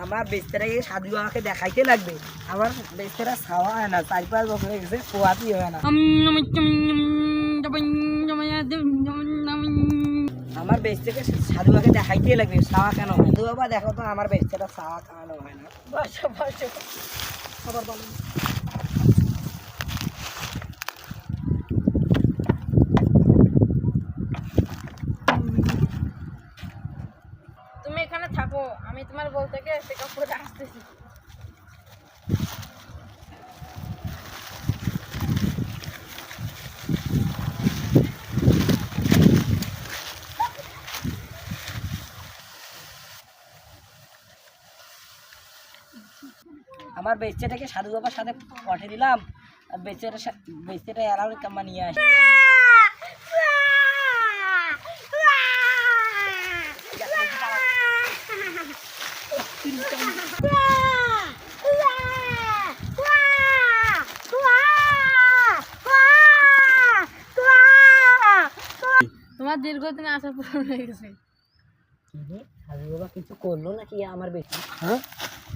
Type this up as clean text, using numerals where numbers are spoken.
আমার বেস্তাটাকে সাধু বাবাকে দেখাইতে লাগবে। আমার বেস্তাটা ছাওয়া হয় না, 4-5 বছর হয়ে গেছে, পোয়াতি হয় না। আমার বেস্তাকে সাধু বাবাকে দেখাইতে লাগবে ছাওয়া কেন হয়। সাধু বাবা দেখো তো আমার বেস্তাটা ছাওয়া কেন হয় না। বসো বসো, খবর বলো। তুমি এখানে থাকো, আমি তোমার বল থেকে চেকআপ করে আসতেছি। আমার বেস্তাটাকে সাধু বাবার সাথে পটে দিলাম, আর বেস্তাটা এলাউরি কাম্মা নিয়ে আসে। তোমার দীর্ঘদিন আশা পূরণ হয়ে গেছে। সাধু বাবা কিছু করলো নাকি আমার বেশি? হ্যাঁ,